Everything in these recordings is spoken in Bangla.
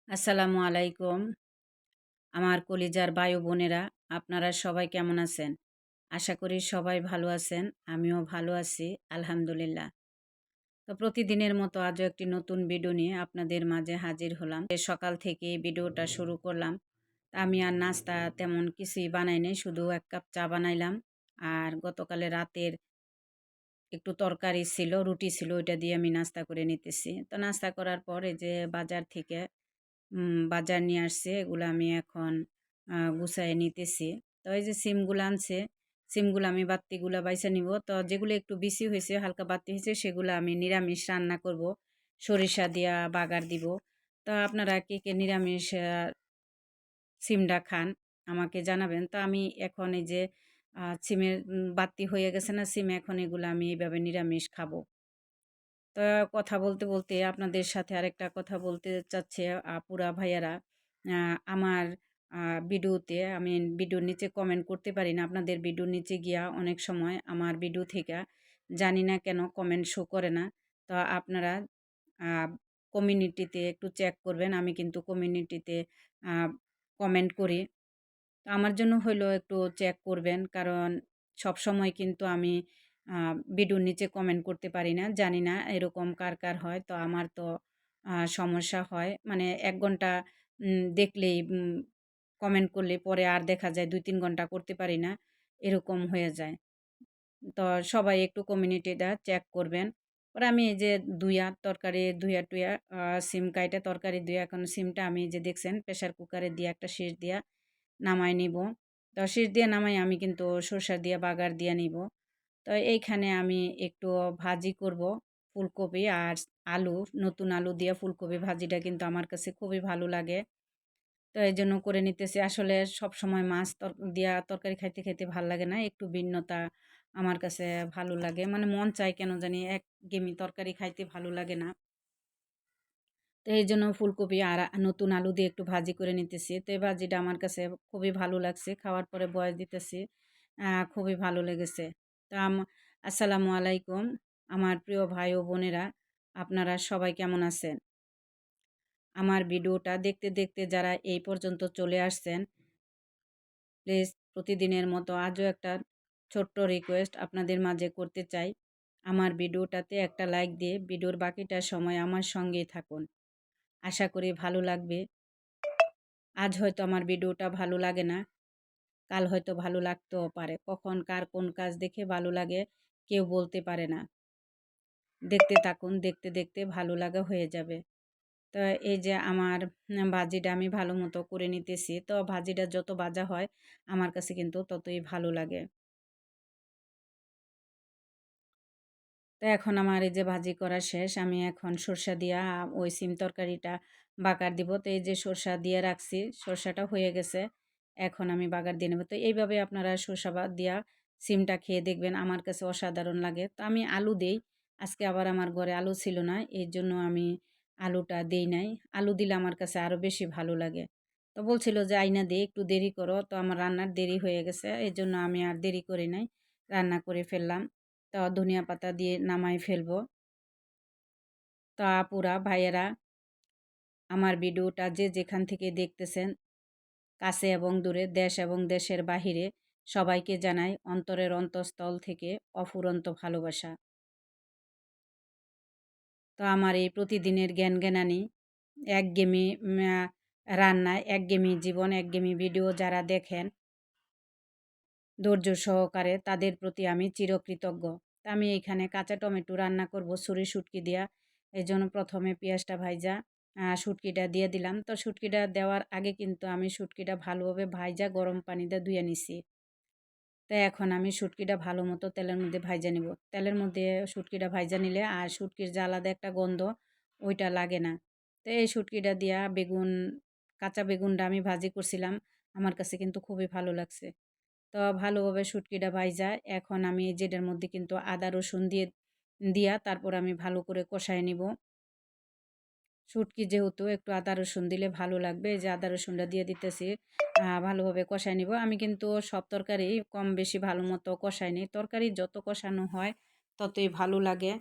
আসসালামু আলাইকুম। আমার কলিজার ভাই ও বোনেরা, আপনারা সবাই কেমন আছেন? আশা করি সবাই ভালো আছেন। আমিও ভালো আছি, আলহামদুলিল্লাহ। তো প্রতিদিনের মতো আজও একটি নতুন ভিডিও নিয়ে আপনাদের মাঝে হাজির হলাম। সকাল থেকে ভিডিওটা শুরু করলাম। আমি আর নাস্তা তেমন কিছুই বানাই নাই, শুধু ১ কাপ চা বানাইলাম। আর গতকালে রাতের একটু তরকারি ছিল, রুটি ছিল, ওইটা দিয়ে আমি নাস্তা করে নিতেছি। তো নাস্তা করার পর এই যে বাজার থেকে বাজার নিয়ে আসছে, এগুলো আমি এখন গুছায়ে নিতেছি। তো এই যে সিমগুলো আনছে, সিমগুলো আমি বাত্তিগুলা বাইছা নিব। তো যেগুলো একটু বেশি হয়েছে, হালকা বাত্তি হয়েছে, সেগুলো আমি নিরামিষ রান্না করব, সরিষা দিয়া বাগার দিব। তো আপনারা কে কে নিরামিষ সিমটা খান আমাকে জানাবেন। তো আমি এখন এই যে সিমের বাত্তি হয়ে গেছে না সিম, এখন এগুলো আমি এইভাবে নিরামিষ খাবো। তো কথা বলতে বলতে আপনাদের সাথে আরেকটা কথা বলতে চাচ্ছে, আপুরা ভাইয়ারা, আমার ভিডিওতে আমি ভিডিওর নিচে কমেন্ট করতে পারি না। আপনাদের ভিডিওর নিচে গিয়া অনেক সময় আমার ভিডিও থেকে জানি না কেন কমেন্ট শো করে না। তো আপনারা কমিউনিটিতে একটু চেক করবেন। আমি কিন্তু কমিউনিটিতে কমেন্ট করি। তো আমার জন্য হইলেও একটু চেক করবেন, কারণ সবসময় কিন্তু আমি ভিডিওর নিচে কমেন্ট করতে পারি না। জানি না এরকম কার কার হয়। তো আমার তো সমস্যা হয়। মানে ১ ঘন্টা দেখলেই কমেন্ট করলে পরে আর দেখা যায় ২-৩ ঘন্টা করতে পারি না। এরকম হয়ে যায়। তো সবাই একটু কমিউনিটিটা চেক করবেন। পরে আমি এই যে তরকারি ধুইয়া-টুইয়া সিম কাইটা তরকারি ধুইয়া, এখন সিমটা আমি এই যে দেখছেন প্রেশার কুকারে দিয়ে একটা সেচ দিয়া নামায় নিব। তো সেচ দিয়ে নামাই আমি কিন্তু সরষা দিয়ে বাগার দিয়া নিব। তো এইখানে আমি একটু ভাজি করব, ফুলকপি আর আলু, নতুন আলু দিয়ে ফুলকপি ভাজিটা কিন্তু আমার কাছে খুবই ভালো লাগে। তো এইজন্য করে নিতেছি। আসলে সবসময় মাছ দিয়া তরকারি খাইতে, খাইতে ভাল লাগে না। একটু ভিন্নতা আমার কাছে ভালো লাগে। মানে মন চায় কেন জানি একঘেয়েমি তরকারি খাইতে ভালো লাগে না। তো এইজন্য ফুলকপি আর নতুন আলু দিয়ে একটু ভাজি করে নিতেছি। তো এই ভাজিটা আমার কাছে খুবই ভালো লাগছে। খাওয়ার পরে বয়েস দিতেছি। খুবই ভালো লেগেছে। তো আসসালামু আলাইকুম। আমার প্রিয় ভাই ও বোনেরা, আপনারা সবাই কেমন আছেন? আমার ভিডিওটা দেখতে, দেখতে যারা এই পর্যন্ত চলে আসছেন, প্লিজ প্রতিদিনের মতো আজও একটা ছোট্ট রিকোয়েস্ট আপনাদের মাঝে করতে চাই। আমার ভিডিওটাতে একটা লাইক দিয়ে ভিডিওর বাকিটা সময় আমার সঙ্গেই থাকুন। আশা করি ভালো লাগবে। আজ হয়তো আমার ভিডিওটা ভালো লাগে না, কাল হয়তো ভালো লাগতেও পারে। কখন কার কোন কাজ দেখে ভালো লাগে কেউ বলতে পারে না। দেখতে থাকুন, দেখতে, দেখতে ভালো লাগা হয়ে যাবে। তো এই যে আমার ভাজিটা আমি ভালো মতো করে নিতেছি। তো ভাজিটা যত ভাজা হয় আমার কাছে কিন্তু ততই ভালো লাগে। তো এখন আমার এই যে ভাজি করা শেষ। আমি এখন সরষা দিয়া ওই সিম তরকারিটা বাগার দিব। তো এই যে সরষা দিয়ে রাখছি, সরষাটা হয়ে গেছে। এখন আমি বাগার দিয়ে নেব। তো এইভাবে আপনারা সরষা দিয়া সিমটা খেয়ে দেখবেন, আমার কাছে অসাধারণ লাগে। তো আমি আলু দেই। আজকে আবার আমার ঘরে আলু ছিল না, এইজন্য আমি আলুটা দেই নাই। আলু দিলে আমার কাছে আরও বেশি ভালো লাগে। তো বলছিল যে আইনা দে, একটু দেরি করো। তো আমার রান্নার দেরি হয়ে গেছে, এইজন্য আমি আর দেরি করি নাই, রান্না করে ফেললাম। তো ধনিয়া পাতা দিয়ে নামাই ফেলবো। তো আপুরা ভাইয়েরা, আমার ভিডিওটা যে যেখান থেকে দেখতেছেন, কাছে এবং দূরে, দেশ এবং দেশের বাহিরে, সবাইকে জানাই অন্তরের অন্তঃস্থল থেকে অফুরন্ত ভালোবাসা। তো আমার এই প্রতিদিনের জ্ঞানানি, একঘেয়েমি রান্নায়, একঘেয়েমি জীবন, একঘেয়েমি ভিডিও যারা দেখেন ধৈর্য সহকারে, তাদের প্রতি আমি চিরকৃতজ্ঞ। তা আমি এখানে কাঁচা টমেটো রান্না করব ছুরি শুটকি দিয়া। এজন্য প্রথমে পেঁয়াজটা ভাইজা শুটকিটা দিয়ে দিলাম। তো শুটকিটা দেওয়ার আগে কিন্তু আমি শুটকিটা ভালোভাবে ভাইজা গরম পানি দিয়ে ধুয়ে নিছি। তো এখন আমি শুটকিটা ভালো মতো তেলের মধ্যে ভাইজা নিব। তেলের মধ্যে শুটকিটা ভাইজা নিলে আর শুটকির যে আলাদা একটা গন্ধ, ওইটা লাগে না। তো এই শুটকিটা দিয়া কাঁচা বেগুনটা আমি ভাজি করছিলাম। আমার কাছে কিন্তু খুবই ভালো লাগছে। তো ভালোভাবে শুটকিটা ভাইজা এখন আমি যেটার মধ্যে কিন্তু আদা রসুন দিয়া তারপর আমি ভালো করে কষায় নিব। শুটকি যেহেতু একটু আদা রসুন দিলে ভালো লাগবে, এই যে আদা রসুনটা দিয়ে দিতেছি। ভালোভাবে কষায় নিব। আমি কিন্তু সব তরকারি কম বেশি ভালো মতো কষাই নিই। তরকারি যত কষানো হয় ততই ভালো লাগে।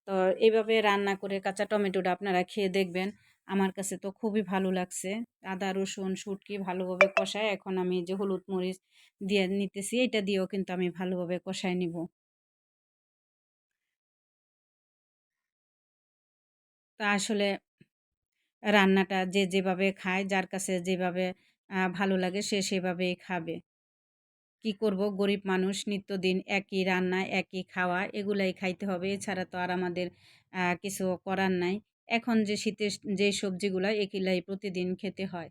তো এইভাবে রান্না করে কাঁচা টমেটোটা আপনারা খেয়ে দেখবেন। আমার কাছে তো খুবই ভালো লাগছে। আদা, রসুন, শুটকি ভালোভাবে কষায় এখন আমি যে হলুদ, মরিচ দিয়ে নিতেছি, এটা দিয়েও কিন্তু আমি ভালোভাবে কষায় নিব। তা আসলে রান্নাটা যে যেভাবে খায়, যার কাছে যেভাবে ভালো লাগে সে সেভাবেই খাবে। কি করব, গরিব মানুষ নিত্যদিন একই রান্না, একই খাওয়া এগুলাই খাইতে হবে। এছাড়া তো আর আমাদের কিছু করার নাই। এখন যে শীতের যে সবজিগুলা এগুলাই প্রতিদিন খেতে হয়।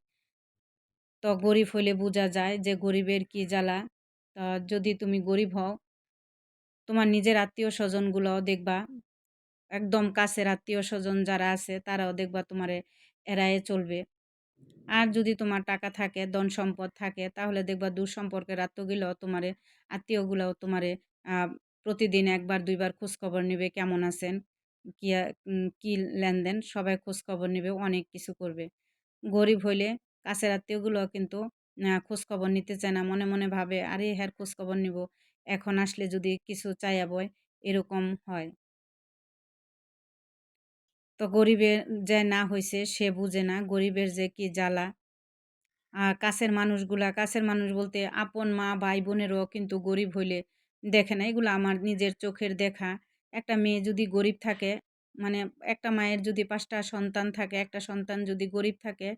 তো গরিব হইলে বুঝা যায় যে গরিবের কি জ্বালা। যদি তুমি গরিব হও, তোমার নিজের আত্মীয়-স্বজনগুলাও দেখবা একদম কাছের আত্মীয়-স্বজন যারা আছে তারাও দেখবা তোমারে এড়ায়ে চলবে। আর যদি তোমার টাকা থাকে, ধন-সম্পদ থাকে তাহলে দেখবা দূর সম্পর্কের তোমারে আত্মীয়গুলাও তোমারে আ প্রতিদিন ১ বার ২ বার খোঁজখবর নিবে, কেমন আছেন? কি লেনদেন? সবাই খোঁজখবর নিবে, অনেক কিছু করবে। গরিব হইলে কাছের আত্মীয়গুলোও কিন্তু খোঁজখবর নিতে চায় না। মনে, মনে ভাবে, "আরে হ্যার খোঁজখবর নিবো। এখন আসলে যদি কিছু চাইয়া বয়।" এরকম হয়। তো গরিবের যে না হইছে সে বুঝে না গরিবের যে কি জ্বালা। কাছের মানুষ বলতে আপন মা, ভাই-বোনেরও কিন্তু গরিব হইলে দেখে না। এগুলো আমার নিজের চোখের দেখা। একটা মেয়ে যদি গরিব থাকে, মানে একটা মায়ের যদি ৫ টা সন্তান থাকে, একটা সন্তান যদি গরিব থাকে,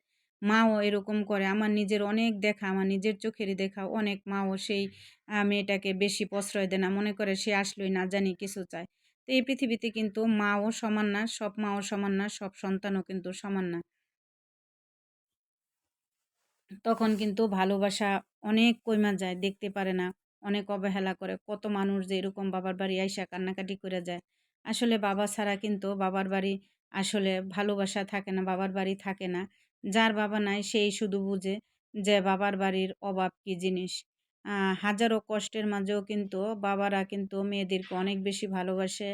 মাও এরকম করে। আমার নিজের অনেক দেখা, আমার নিজের চোখেরই দেখা অনেক মাও সেই মেয়েটাকে বেশি প্রশ্রয় দেয় না। মনে করে সে আসলেই না জানি কিছু চায়। তো এই পৃথিবীতে কিন্তু মাও সমান না, সব মাও সমান না, সব সন্তানও কিন্তু সমান না। তখন কিন্তু ভালোবাসা অনেক কইমা যায়, দেখতে পারে না, অনেক অবহেলা করে। কত মানুষ যে এরকম বাবার বাড়ি আইসা কান্নাকাটি করে যায়। আসলে বাবা ছাড়া কিন্তু বাবার বাড়ি আসলে ভালোবাসা থাকে না, বাবার বাড়ি থাকে না। যার বাবা নাই সেই শুধু বুঝে যে বাবার বাড়ির অভাব কি জিনিস। হাজারো কষ্টের মাঝেও কিন্তু বাবারা কিন্তু মেয়েদেরকে অনেক বেশি ভালোবাসে,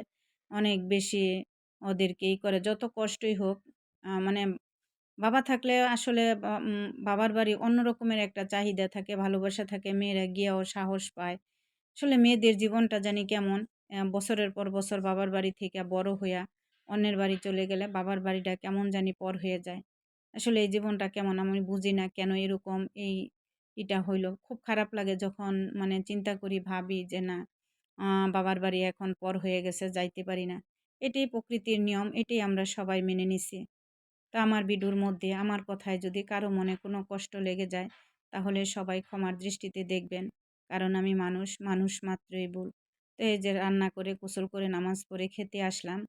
অনেক বেশি ওদেরকে করে। যত কষ্টই হোক মানে বাবা থাকলে আসলে বাবার বাড়ি অন্য রকমের একটা চাহিদা থাকে, ভালোবাসা থাকে। মেয়েরা গিয়েও সাহস পায়। আসলে মেয়েদের জীবনটা জানি কেমন, বছরের পর বছর বাবার বাড়ি থেকে বড় হইয়া অন্যের বাড়ি চলে গেলে বাবার বাড়িটা কেমন জানি পর হয়ে যায়। আসলে এই জীবনটা কেমন আমি বুঝি না কেন এরকম এটা হইল। খুব খারাপ লাগে যখন মানে চিন্তা করি, ভাবি যে না, বাবার বাড়ি এখন পর হয়ে গেছে, যাইতে পারি না। এটাই প্রকৃতির নিয়ম, এটাই আমরা সবাই মেনে নিছি। তো আমার ভিডিওর মধ্যে আমার কথায় যদি কারো মনে কোনো কষ্ট লেগে যায় তাহলে সবাই ক্ষমার দৃষ্টিতে দেখবেন। কারণ আমি মানুষ, মানুষ মাত্রই ভুল। তো এই যে রান্না করে গোসল করে নামাজ পড়ে খেতে আসলাম।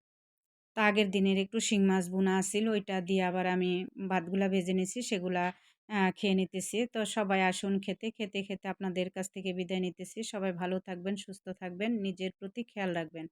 তো আগের দিনের একটু শিং মাছ ভুনা আছিল, ওইটা দিয়ে আবার আমি ভাতগুলা ভেজে নিছি, সেগুলা খেয়ে নিতেছি। তো সবাই আসুন খেতে। খেতে, খেতে আপনাদের কাছ থেকে বিদায় নিতেছি। সবাই ভালো থাকবেন, সুস্থ থাকবেন, নিজের প্রতি খেয়াল রাখবেন।